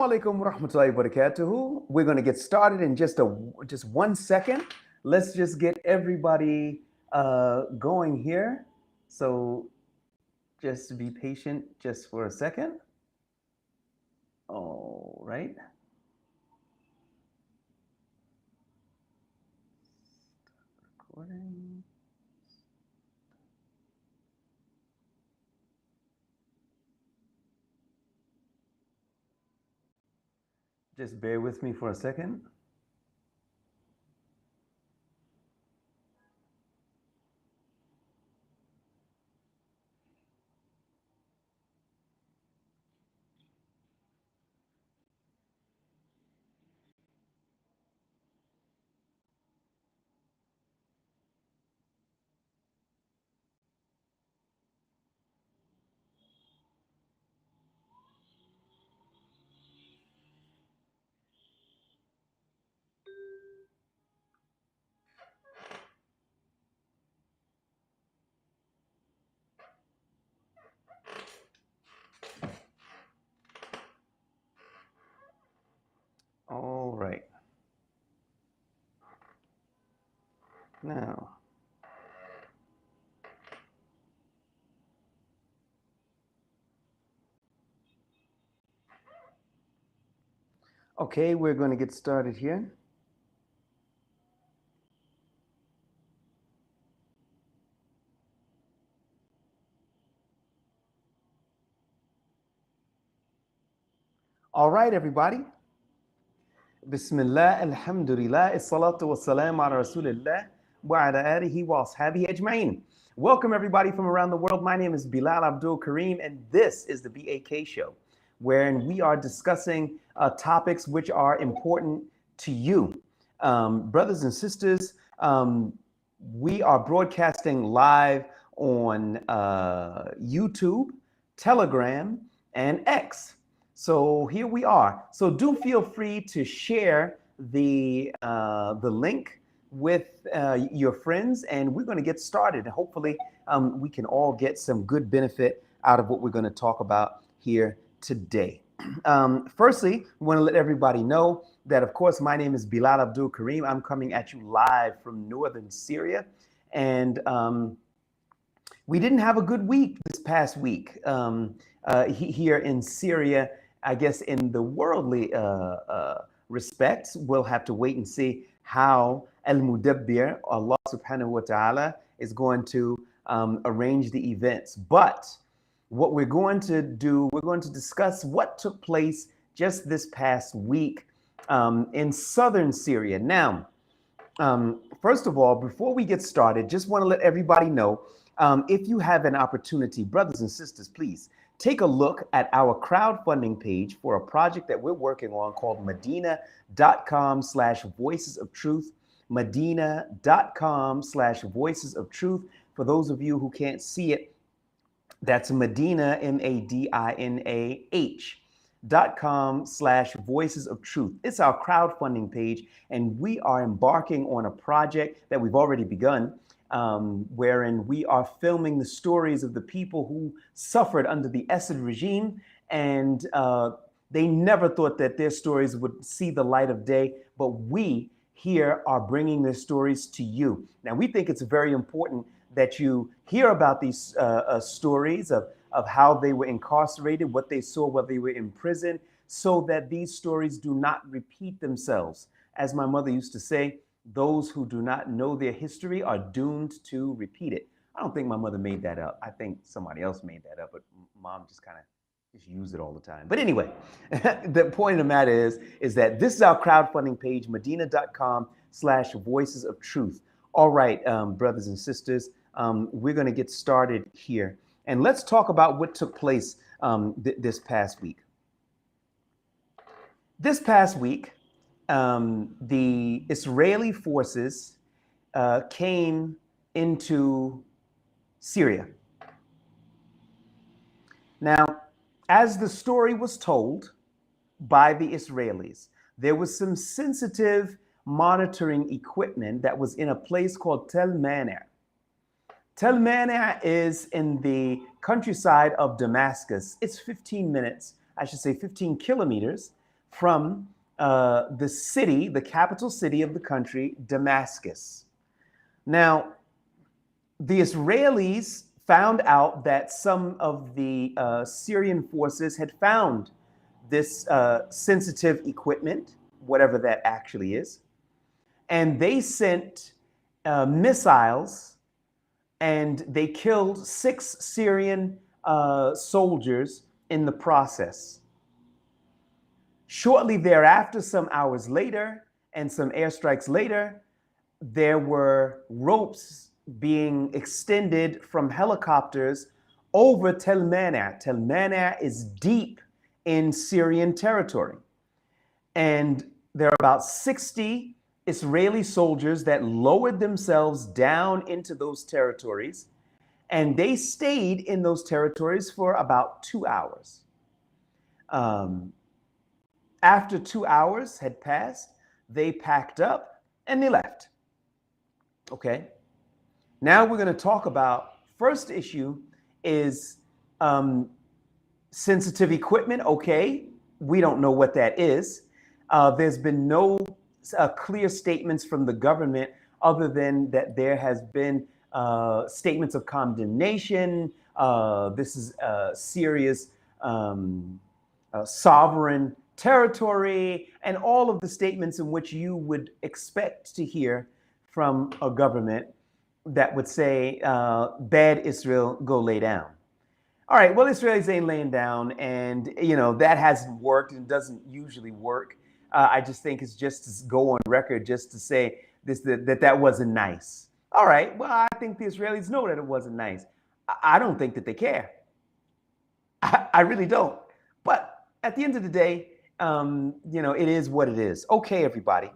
Alaikum warahmatullahi wabarakatuh. We're going to get started in just 1 second. Let's just get everybody going here. So just be patient just for a second. All right. Recording. Just bear with me for a second. All right. Now, okay, we're going to get started here. All right, everybody. Bismillah, alhamdulillah, salatu wassalam ala rasulillah wa ala alihi wa ashabihi ajma'in. Welcome everybody from around the world. My name is Bilal Abdul Kareem and this is the BAK Show, wherein we are discussing topics which are important to you. Brothers and sisters, we are broadcasting live on YouTube, Telegram, and X. So here we are. So do feel free to share the link with your friends, and we're going to get started. Hopefully, we can all get some good benefit out of what we're going to talk about here today. Firstly, we want to let everybody know that, of course, my name is Bilal Abdul Kareem. I'm coming at you live from northern Syria, and we didn't have a good week this past week here in Syria. I guess in the worldly respects, we'll have to wait and see how Al-Mudabbir, Allah subhanahu wa ta'ala, is going to arrange the events. But what we're going to do, we're going to discuss what took place just this past week in southern Syria. Now, first of all, before we get started, just want to let everybody know, if you have an opportunity, brothers and sisters, please take a look at our crowdfunding page for a project that we're working on called Medina.com/voices of truth. Medina.com/voices of truth. For those of you who can't see it, that's Medina, Madinah.com/voices of truth. It's our crowdfunding page, and we are embarking on a project that we've already begun, wherein we are filming the stories of the people who suffered under the Assad regime, and they never thought that their stories would see the light of day, but we here are bringing their stories to you. Now, we think it's very important that you hear about these stories of how they were incarcerated, what they saw while they were in prison, so that these stories do not repeat themselves. As my mother used to say, those who do not know their history are doomed to repeat it. I don't think my mother made that up. I think somebody else made that up, but mom just kind of just use it all the time. But anyway, the point of the matter is that this is our crowdfunding page, Medina.com/voices of truth. All right, brothers and sisters, we're going to get started here. And let's talk about what took place this past week. This past week, the Israeli forces came into Syria. Now, as the story was told by the Israelis, there was some sensitive monitoring equipment that was in a place called Tel Mana. Tel Mana is in the countryside of Damascus. It's 15 minutes, I should say 15 kilometers from the city, the capital city of the country, Damascus. Now, the Israelis found out that some of the Syrian forces had found this sensitive equipment, whatever that actually is, and they sent missiles, and they killed 6 Syrian soldiers in the process. Shortly thereafter, some hours later, and some airstrikes later, there were ropes being extended from helicopters over Tel Mana. Tel Mana is deep in Syrian territory. And there are about 60 Israeli soldiers that lowered themselves down into those territories, and they stayed in those territories for about 2 hours. After 2 hours had passed, they packed up and they left. Okay. Now we're going to talk about, first issue is sensitive equipment. Okay, we don't know what that is. There's been no clear statements from the government other than that there has been statements of condemnation. This is Syria's sovereign territory, and all of the statements in which you would expect to hear from a government that would say, bad Israel, go lay down. All right, well, Israelis ain't laying down, and that hasn't worked and doesn't usually work. I just think it's just to go on record just to say that wasn't nice. All right, well, I think the Israelis know that it wasn't nice. I don't think that they care. I really don't. But at the end of the day, it is what it is. Okay, everybody.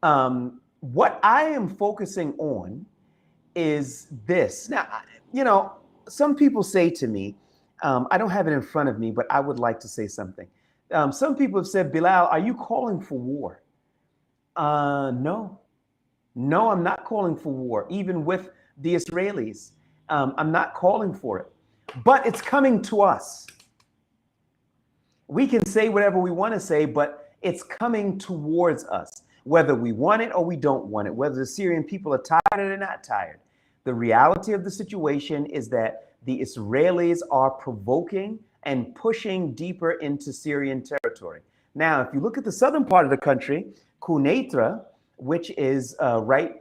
What I am focusing on is this. Now, some people say to me, I don't have it in front of me, but I would like to say something. Some people have said, Bilal, are you calling for war? No, I'm not calling for war, even with the Israelis. I'm not calling for it, but it's coming to us. We can say whatever we want to say, but it's coming towards us, whether we want it or we don't want it, whether the Syrian people are tired or they're not tired. The reality of the situation is that the Israelis are provoking and pushing deeper into Syrian territory. Now, if you look at the southern part of the country, Quneitra, which is right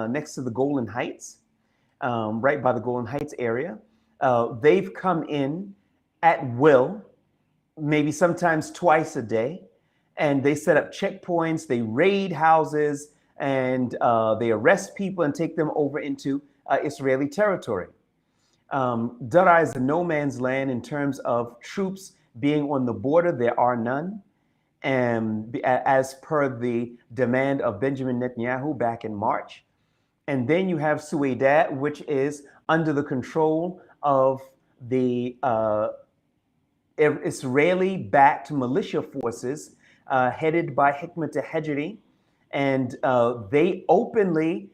next to the Golan Heights, right by the Golan Heights area, they've come in at will, maybe sometimes twice a day, and they set up checkpoints, they raid houses, and they arrest people and take them over into Israeli territory. Daraa is a no man's land in terms of troops being on the border. There are none. And as per the demand of Benjamin Netanyahu back in March. And then you have Suwaidat, which is under the control of the Israeli-backed militia forces headed by Hikmet al-Hajri. And they openly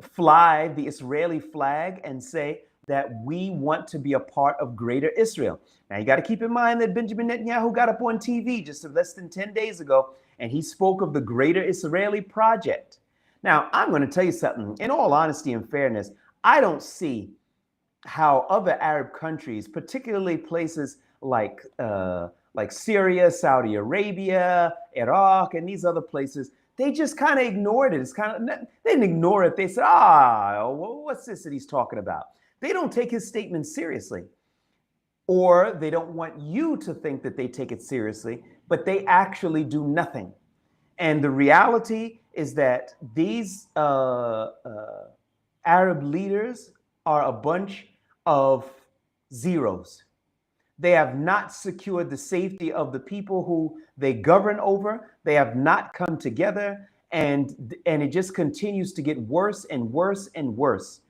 fly the Israeli flag and say that we want to be a part of greater Israel. Now, you got to keep in mind that Benjamin Netanyahu got up on TV just less than 10 days ago, and he spoke of the greater Israeli project. Now, I'm going to tell you something. In all honesty and fairness, I don't see how other Arab countries, particularly places like Syria, Saudi Arabia, Iraq, and these other places, they just kind of ignored it. They didn't ignore it. They said, what's this that he's talking about? They don't take his statement seriously, or they don't want you to think that they take it seriously, but they actually do nothing. And the reality is that these Arab leaders are a bunch of zeros. They have not secured the safety of the people who they govern over. They have not come together, and it just continues to get worse and worse and worse.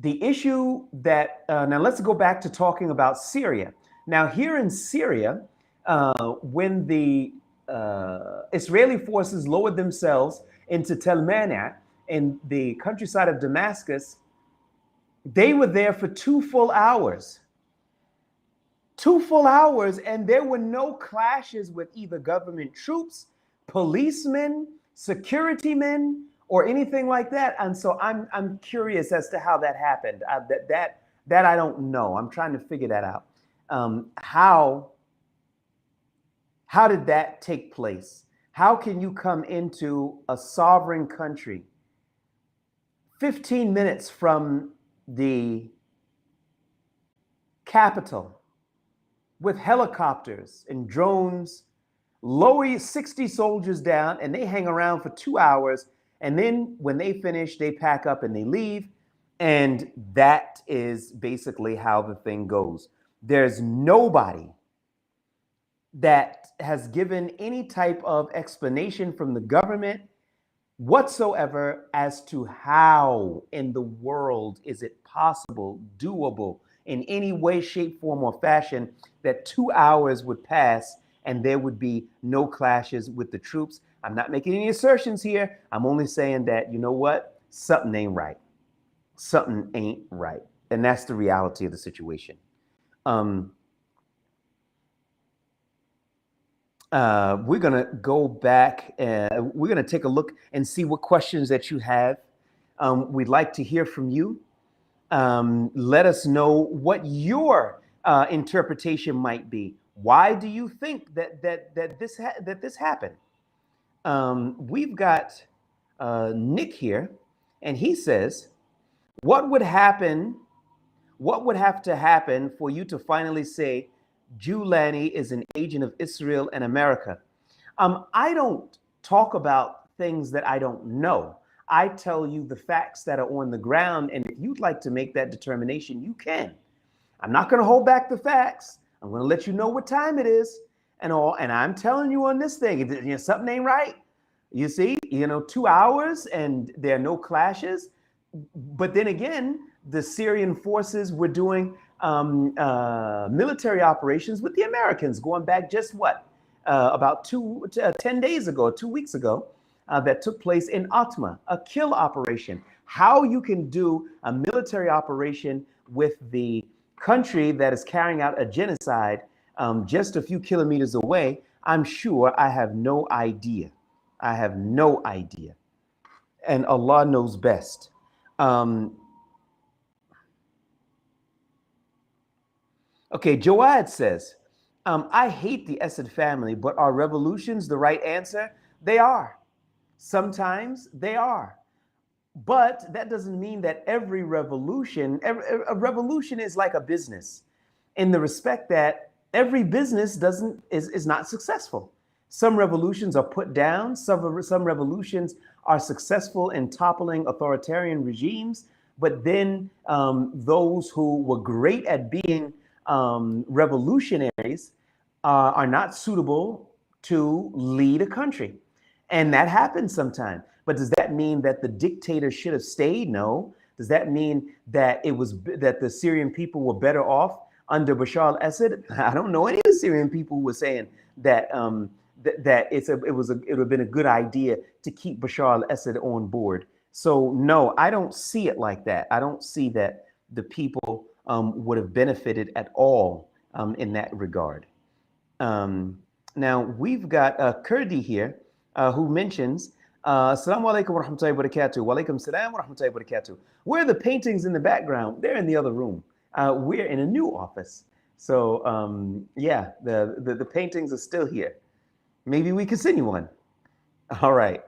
The issue that, now let's go back to talking about Syria. Now here in Syria, when the Israeli forces lowered themselves into Tel Mana in the countryside of Damascus, they were there for 2 full hours. 2 full hours, and there were no clashes with either government troops, policemen, security men, or anything like that. And so I'm curious as to how that happened. That I don't know. I'm trying to figure that out. How did that take place? How can you come into a sovereign country 15 minutes from the capital with helicopters and drones, lower 60 soldiers down, and they hang around for 2 hours, and then when they finish, they pack up and they leave, and that is basically how the thing goes. There's nobody that has given any type of explanation from the government whatsoever as to how in the world is it possible, doable, in any way, shape, form, or fashion that 2 hours would pass and there would be no clashes with the troops. I'm not making any assertions here. I'm only saying that, you know what? Something ain't right. Something ain't right. And that's the reality of the situation. We're going to go back. We're going to take a look and see what questions that you have. We'd like to hear from you. Let us know what your interpretation might be. Why do you think that this happened? We've got Nick here, and he says, "What would happen? What would have to happen for you to finally say Giuliani is an agent of Israel and America?" I don't talk about things that I don't know. I tell you the facts that are on the ground, and if you'd like to make that determination, you can. I'm not going to hold back the facts. I'm going to let you know what time it is and all. And I'm telling you on this thing, something ain't right. You see, 2 hours and there are no clashes. But then again, the Syrian forces were doing military operations with the Americans going back just about 10 days ago, 2 weeks ago. That took place in Atma, a kill operation. How you can do a military operation with the country that is carrying out a genocide just a few kilometers away, I'm sure I have no idea. I have no idea. And Allah knows best. Okay, Joad says, I hate the Assad family, but are revolutions the right answer? They are. Sometimes they are. But that doesn't mean that every revolution, a revolution is like a business in the respect that every business is not successful. Some revolutions are put down. Some revolutions are successful in toppling authoritarian regimes. But then those who were great at being revolutionaries are not suitable to lead a country. And that happens sometimes. But does that mean that the dictator should have stayed? No. Does that mean that that the Syrian people were better off under Bashar al-Assad? I don't know any of the Syrian people who were saying that it would have been a good idea to keep Bashar al-Assad on board. So no, I don't see it like that. I don't see that the people would have benefited at all in that regard. Now we've got Kurdi here who mentions, Assalamu alaikum wa rahmatullahi wa barakatuh. Wa alaikum salam wa rahmatullahi wa barakatuh. Where are the paintings in the background? They're in the other room. We're in a new office. So yeah, the paintings are still here. Maybe we could send you one. All right.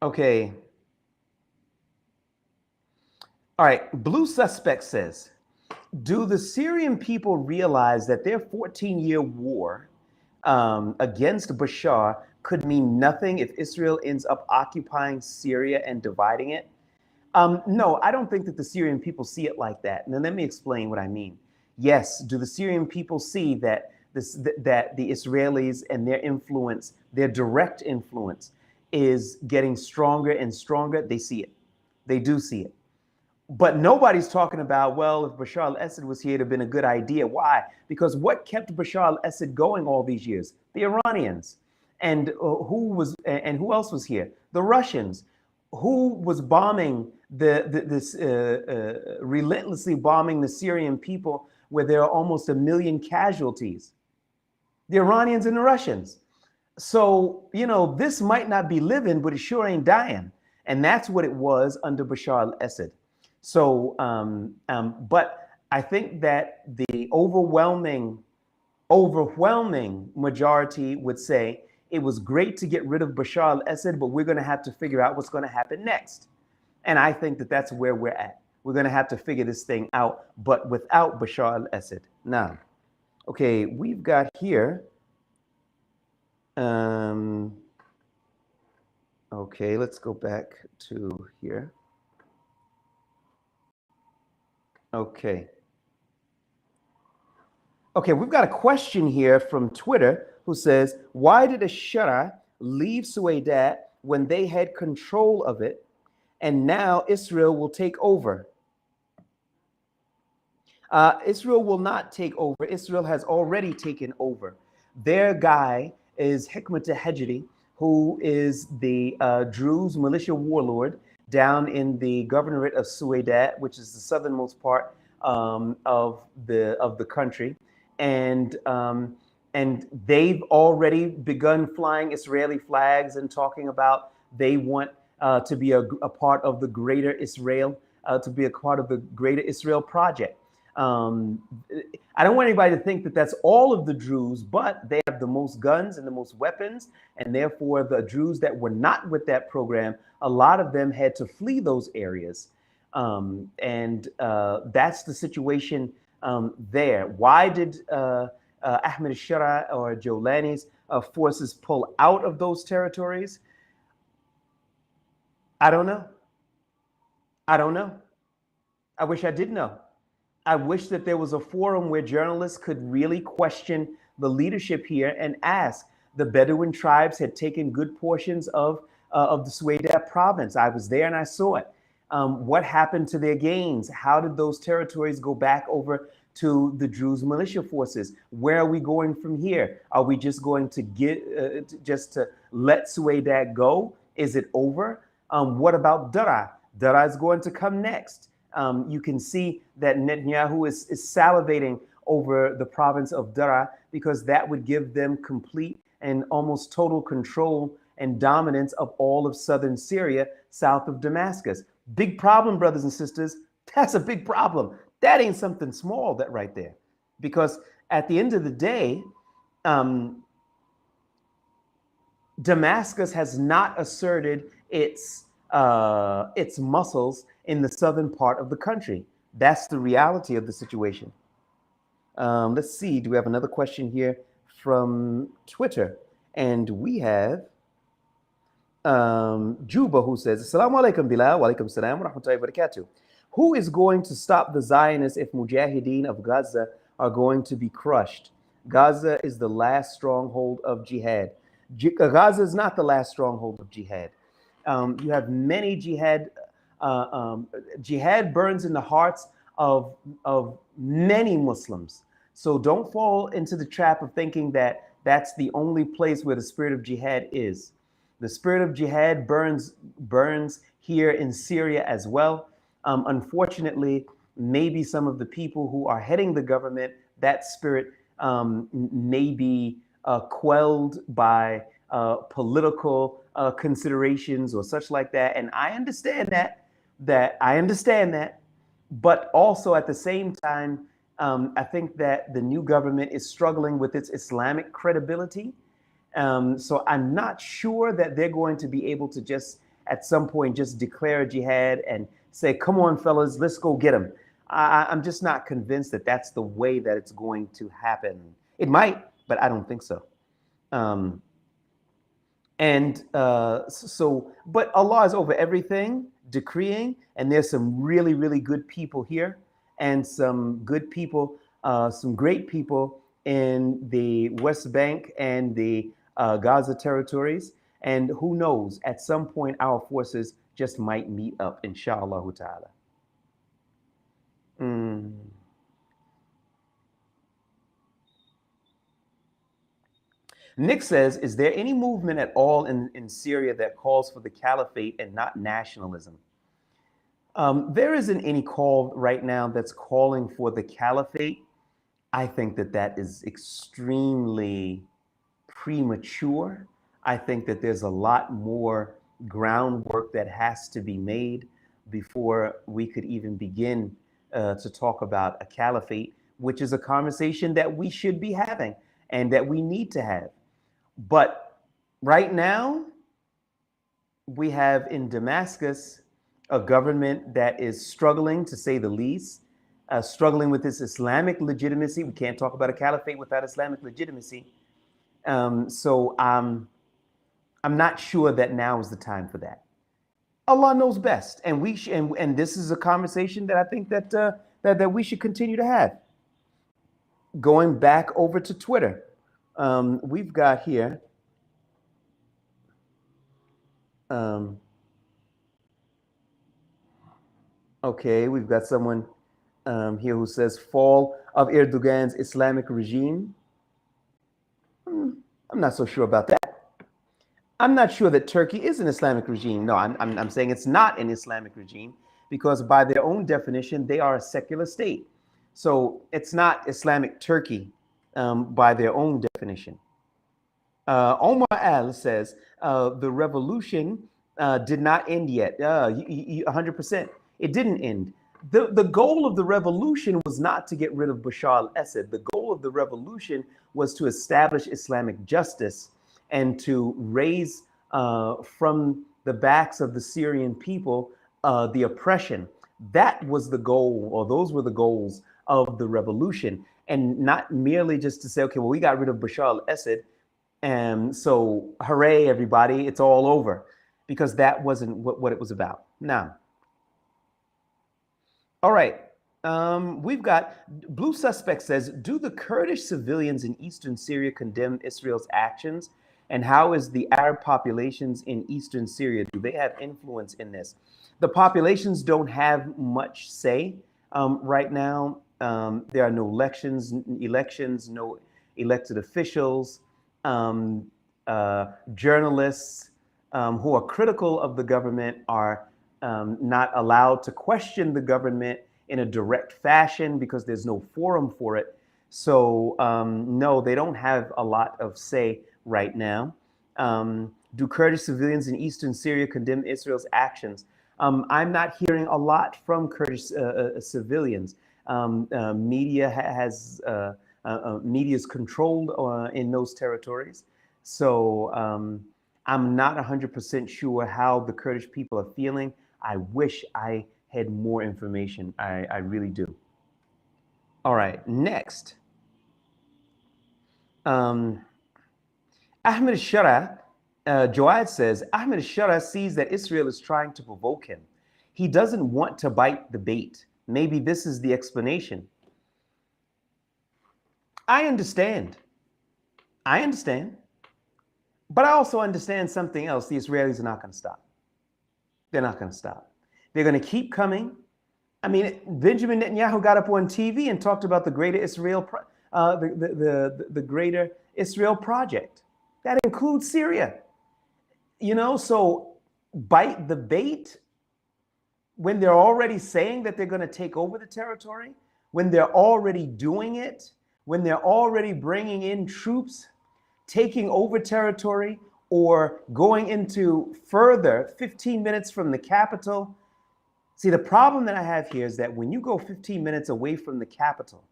Okay. All right. Blue Suspect says, do the Syrian people realize that their 14-year war against Bashar could mean nothing if Israel ends up occupying Syria and dividing it? No, I don't think that the Syrian people see it like that. And then let me explain what I mean. Yes, do the Syrian people see that that the Israelis and their influence, their direct influence, is getting stronger and stronger? They see it. They do see it. But nobody's talking about, well, if Bashar al-Assad was here, it'd have been a good idea. Why? Because what kept Bashar al-Assad going all these years? The Iranians. And who else was here? The Russians. who was bombing relentlessly bombing the Syrian people, where there are almost 1 million casualties? The Iranians and the Russians. So, this might not be living, but it sure ain't dying. And that's what it was under Bashar al-Assad. So, but I think that the overwhelming majority would say it was great to get rid of Bashar al-Assad, but we're going to have to figure out what's going to happen next. And I think that that's where we're at. We're going to have to figure this thing out, but without Bashar al-Assad. Now, okay, we've got here. Okay, let's go back to here. Okay. Okay, we've got a question here from Twitter who says, why did Ashara leave Suwaydat when they had control of it, and now Israel will take over? Israel will not take over. Israel has already taken over. Their guy is Hikmat al-Hajri, who is the Druze militia warlord down in the governorate of Suwaydat, which is the southernmost part of the country, and they've already begun flying Israeli flags and talking about they want to be a part of the greater Israel, to be a part of the greater Israel project. I don't want anybody to think that that's all of the Druze, but they have the most guns and the most weapons, and therefore the Druze that were not with that program, a lot of them had to flee those areas, and that's the situation there. Why did Ahmed al-Shara or Jolani's forces pull out of those territories? I don't know. I don't know. I wish I did know. I wish that there was a forum where journalists could really question the leadership here and ask. The Bedouin tribes had taken good portions of the Suwaydat province. I was there and I saw it. What happened to their gains? How did those territories go back over to the Druze militia forces? Where are we going from here? Are we just going to to let Suwaydat go? Is it over? What about Dara? Dara is going to come next. You can see that Netanyahu is salivating over the province of Dara because that would give them complete and almost total control and dominance of all of southern Syria, south of Damascus. Big problem, brothers and sisters. That's a big problem. That ain't something small, that right there. Because at the end of the day, Damascus has not asserted its muscles in the southern part of the country. That's the reality of the situation. Let's see, do we have another question here from Twitter? And we have Juba, who says, Assalamu alaikum Bilal, wa alaikum salam wa rahmatullahi wa barakatuh. Who is going to stop the Zionists if Mujahideen of Gaza are going to be crushed? Gaza is the last stronghold of jihad. Gaza is not the last stronghold of jihad. You have many jihad. Jihad burns in the hearts of many Muslims. So don't fall into the trap of thinking that that's the only place where the spirit of jihad is. The spirit of jihad burns here in Syria as well. Unfortunately, maybe some of the people who are heading the government, that spirit may be quelled by political considerations or such like that. And I understand that, but also at the same time, I think that the new government is struggling with its Islamic credibility. So I'm not sure that they're going to be able to just at some point just declare jihad and say, come on, fellas, let's go get them. I'm just not convinced that that's the way that it's going to happen. It might, but I don't think so. But Allah is over everything, decreeing, and there's some really, really good people here and some good people, some great people in the West Bank and the Gaza territories. And who knows, at some point, our forces just might meet up, inshallah ta'ala. Nick says, is there any movement at all in Syria that calls for the caliphate and not nationalism? There isn't any call right now that's calling for the caliphate. I think that that is extremely premature. I think that there's a lot more groundwork that has to be made before we could even begin to talk about a caliphate, which is a conversation that we should be having and that we need to have. But right now, we have in Damascus a government that is struggling, to say the least, struggling with this Islamic legitimacy. We can't talk about a caliphate without Islamic legitimacy. So I'm not sure that now is the time for that. Allah knows best, and and this is a conversation that I think that that we should continue to have. Going back over to Twitter, we've got here. Okay, we've got someone here who says fall of Erdogan's Islamic regime. I'm not so sure about that. I'm not sure that Turkey is an Islamic regime. No, I'm saying it's not an Islamic regime because by their own definition, they are a secular state. So it's not Islamic Turkey by their own definition. Omar Al says the revolution did not end yet. 100%. It didn't end. The goal of the revolution was not to get rid of Bashar al-Assad. The goal of the revolution was to establish Islamic justice and to raise from the backs of the Syrian people the oppression. That was the goal, or those were the goals of the revolution, and not merely just to say, okay, well, we got rid of Bashar al-Assad, and so hooray, everybody, it's all over, because that wasn't what it was about. Now, all right, we've got Blue Suspect says, do the Kurdish civilians in eastern Syria condemn Israel's actions? And how is the Arab populations in eastern Syria? Do they have influence in this? The populations don't have much say right now. There are no elections, no elected officials, journalists who are critical of the government are not allowed to question the government in a direct fashion because there's no forum for it. So no, they don't have a lot of say right now. Do Kurdish civilians in eastern Syria condemn Israel's actions? I'm not hearing a lot from Kurdish civilians. Media media is controlled in those territories. So I'm not 100% sure how the Kurdish people are feeling. I wish I had more information. I really do. All right, next. Ahmed Shara, Joad says, Ahmed Shara sees that Israel is trying to provoke him. He doesn't want to bite the bait. Maybe this is the explanation. I understand. But I also understand something else. The Israelis are not going to stop. They're not going to stop. They're going to keep coming. I mean, Benjamin Netanyahu got up on TV and talked about the Greater Israel, the Greater Israel Project. That includes Syria. You know, so bite the bait when they're already saying that they're going to take over the territory, when they're already doing it, when they're already bringing in troops, taking over territory, or going into further 15 minutes from the capital. See, the problem that I have here is that when you go 15 minutes away from the capital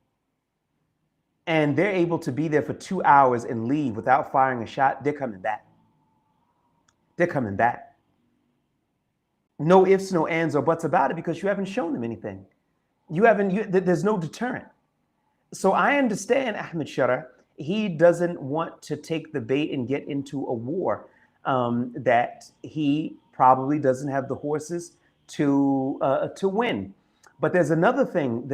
and they're able to be there for 2 hours and leave without firing a shot, they're coming back. They're coming back. No ifs, no ands, or buts about it because you haven't shown them anything. There's no deterrent. So I understand Ahmed Shara. He doesn't want to take the bait and get into a war that he probably doesn't have the horses to win. But there's another thing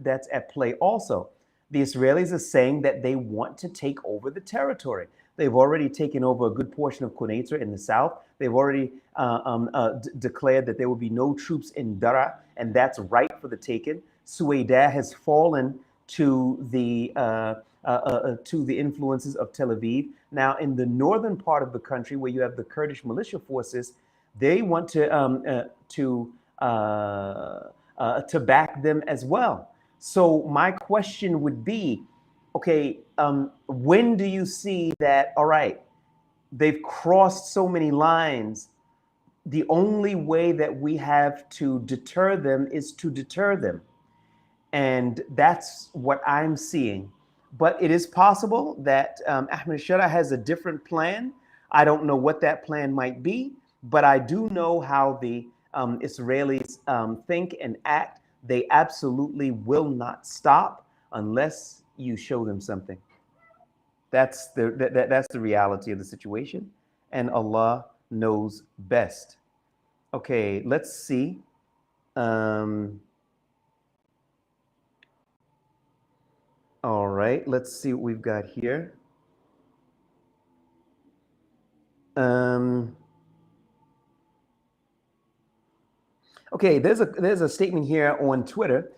that's at play also. The Israelis are saying that they want to take over the territory. They've already taken over a good portion of Quneitra in the south. They've already declared that there will be no troops in Dara, and that's right for the taking. Suwaidah has fallen to the to the influences of Tel Aviv. Now, in the northern part of the country, where you have the Kurdish militia forces, they want to back them as well. So my question would be, okay, when do you see that? All right, they've crossed so many lines. The only way that we have to deter them is to deter them. And that's what I'm seeing. But it is possible that Ahmed Shara has a different plan. I don't know what that plan might be, but I do know how the Israelis think and act. They absolutely will not stop unless you show them something. That's the reality of the situation, and Allah knows best. Okay, let's see. All right, let's see what we've got here. Okay, there's a statement here on Twitter.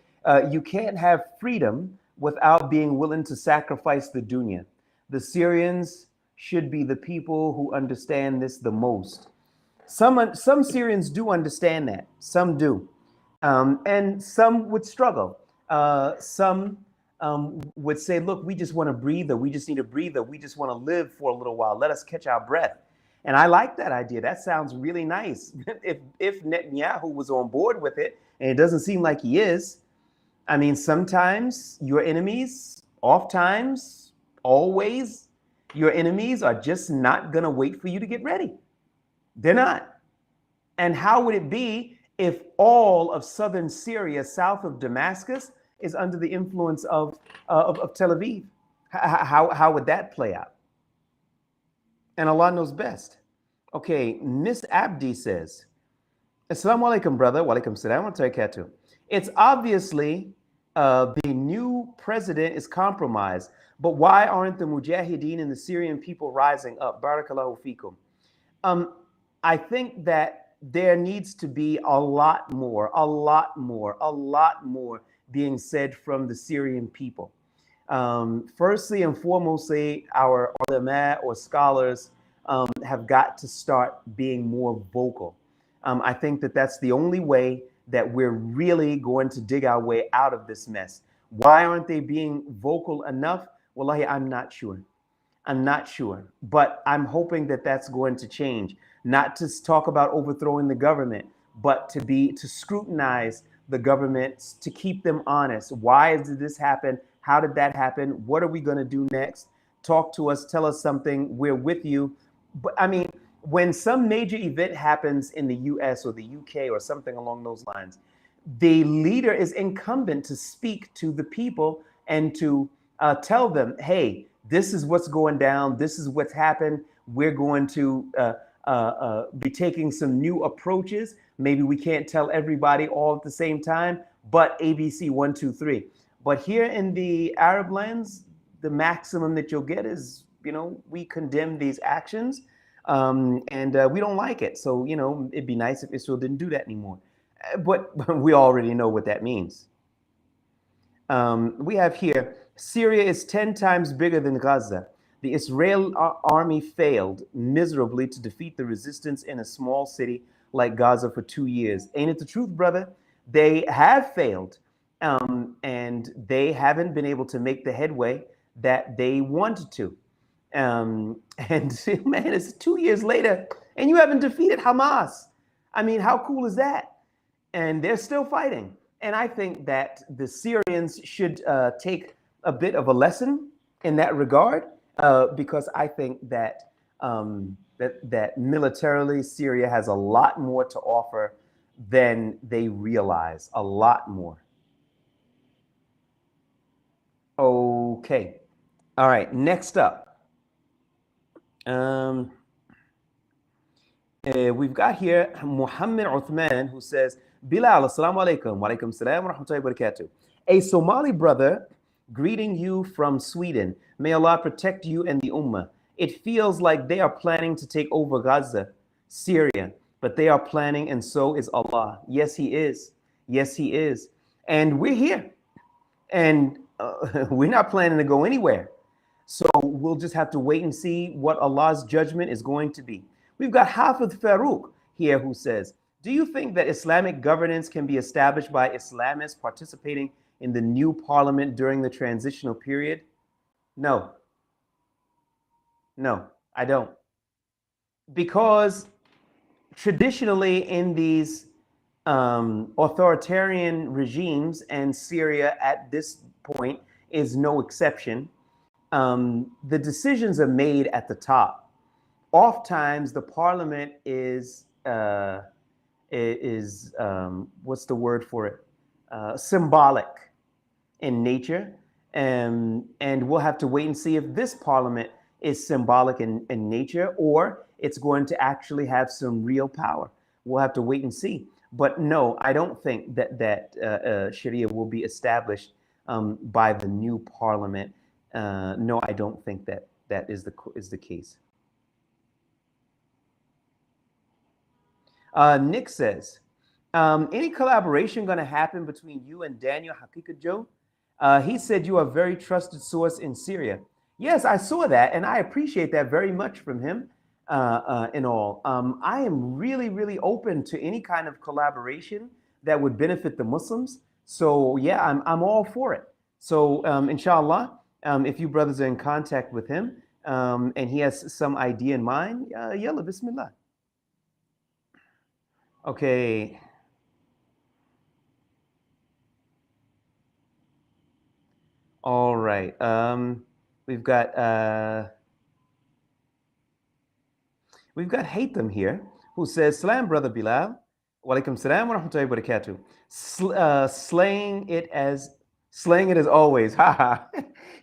You can't have freedom without being willing to sacrifice the dunya. The Syrians should be the people who understand this the most. Some Syrians do understand that. Some do. And some would struggle. Some would say, look, we just want a breather. We just need a breather. We just want to live for a little while. Let us catch our breath. And I like that idea. That sounds really nice. If Netanyahu was on board with it, and it doesn't seem like he is, I mean, sometimes your enemies, oftentimes, always, your enemies are just not going to wait for you to get ready. They're not. And how would it be if all of southern Syria, south of Damascus, is under the influence of Tel Aviv? How would that play out? And Allah knows best. Okay, Miss Abdi says, Assalamu alaikum, brother. Wa alaikum salam wa barakatuh. It's obviously the new president is compromised, but why aren't the mujahideen and the Syrian people rising up? Barakallahu fikum. I think that there needs to be a lot more being said from the Syrian people. Firstly and foremostly, our ulama or scholars have got to start being more vocal. I think that that's the only way that we're really going to dig our way out of this mess. Why aren't they being vocal enough? Wallahi, I'm not sure. I'm not sure, but I'm hoping that that's going to change. Not to talk about overthrowing the government, but to scrutinize the government, to keep them honest. Why did this happen? How did that happen? What are we going to do next? Talk to us, tell us something. We're with you. But I mean, when some major event happens in the US or the UK or something along those lines, the leader is incumbent to speak to the people and to tell them, hey, this is what's going down. This is what's happened. We're going to be taking some new approaches. Maybe we can't tell everybody all at the same time, but ABC 1, 2, 3. But here in the Arab lands, the maximum that you'll get is, we condemn these actions and we don't like it. So, it'd be nice if Israel didn't do that anymore. But we already know what that means. We have here, Syria is 10 times bigger than Gaza. The Israeli army failed miserably to defeat the resistance in a small city like Gaza for 2 years. Ain't it the truth, brother? They have failed, and they haven't been able to make the headway that they wanted to. And man, it's 2 years later, and you haven't defeated Hamas. I mean, how cool is that? And they're still fighting. And I think that the Syrians should take a bit of a lesson in that regard, because I think that that militarily Syria has a lot more to offer than they realize, a lot more. Okay. All right, next up. We've got here Muhammad Uthman, who says, Bilal, assalamu alaikum, wa alaikum salam wa rahmatullahi wa barakatuh. A Somali brother greeting you from Sweden. May Allah protect you and the Ummah. It feels like they are planning to take over Gaza, Syria, but they are planning, and so is Allah. Yes, He is. Yes, He is. And we're here. And we're not planning to go anywhere. So we'll just have to wait and see what Allah's judgment is going to be. We've got Hafiz Farouk here who says, do you think that Islamic governance can be established by Islamists participating in the new parliament during the transitional period? No. No, I don't. Because traditionally in these authoritarian regimes, and Syria at this point is no exception, the decisions are made at the top. Oftentimes, the parliament is what's the word for it? Symbolic in nature, and we'll have to wait and see if this parliament is symbolic in nature or it's going to actually have some real power. We'll have to wait and see. But no, I don't think that Sharia will be established by the new parliament. No, I don't think that is the case. Nick says, any collaboration going to happen between you and Daniel Hakika Joe? He said you are a very trusted source in Syria. Yes, I saw that, and I appreciate that very much from him. In all, I am really, really open to any kind of collaboration that would benefit the Muslims. So yeah, I'm all for it. So inshallah, if you brothers are in contact with him and he has some idea in mind, yalla, bismillah. Okay. All right. We've got Haytham here, who says, Salam, brother Bilal. Walaikum salam wa rahmatullahi wa barakatuh. Slaying it as always. Haha.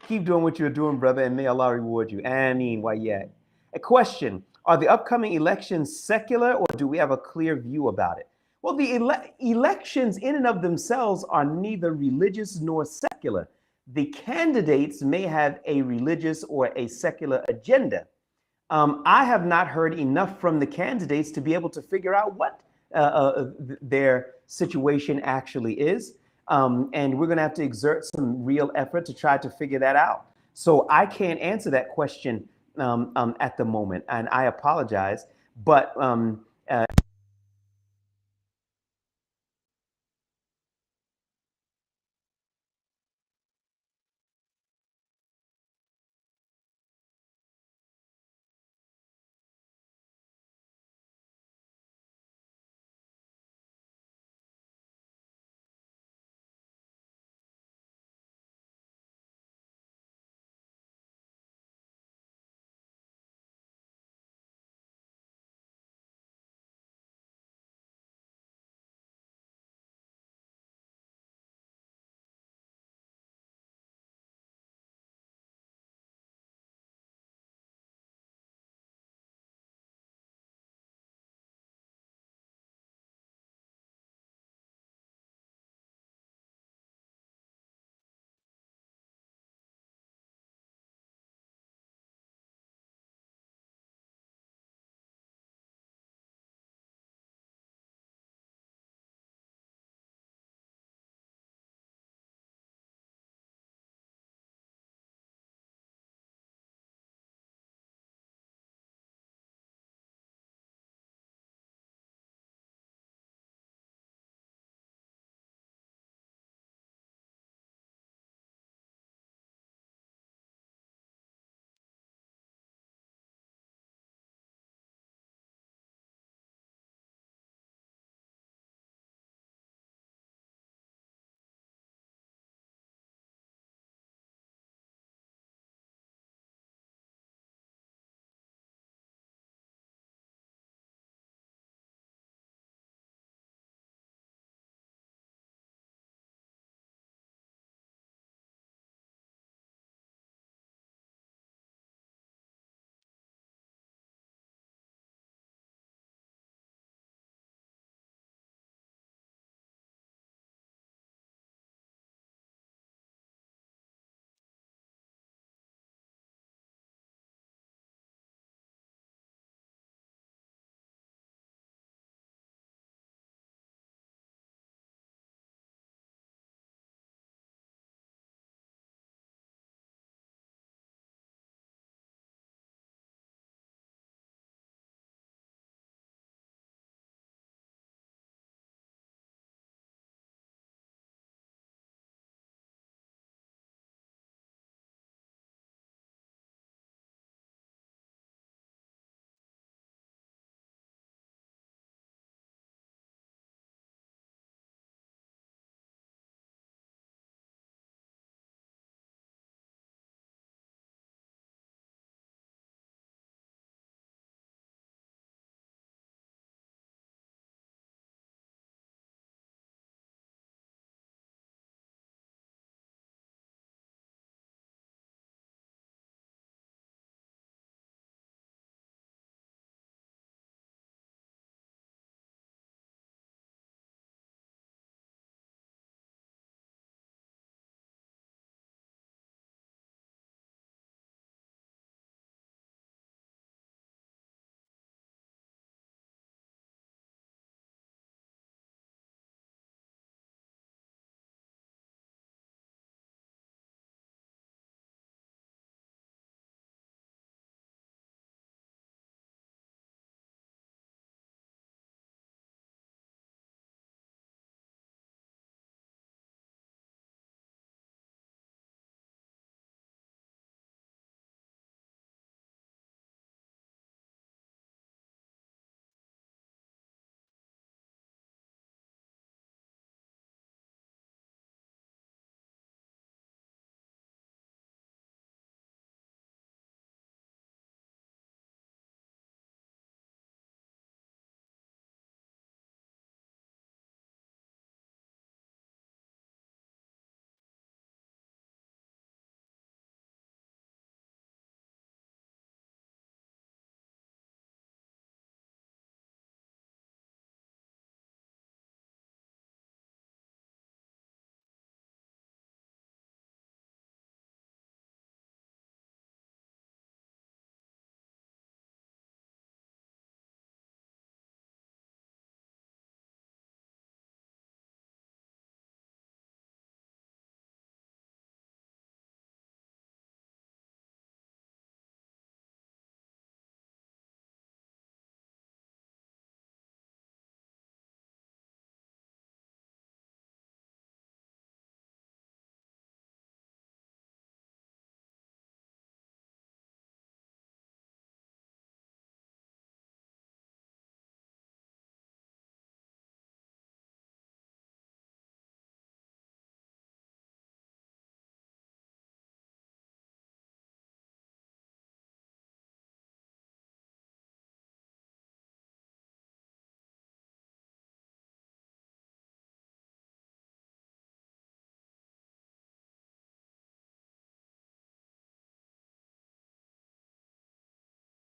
Keep doing what you're doing, brother, and may Allah reward you. Ameen. Why yet? A question. Are the upcoming elections secular, or do we have a clear view about it? Well, the elections in and of themselves are neither religious nor secular. The candidates may have a religious or a secular agenda. I have not heard enough from the candidates to be able to figure out what their situation actually is. And we're going to have to exert some real effort to try to figure that out. So I can't answer that question at the moment, and I apologize. But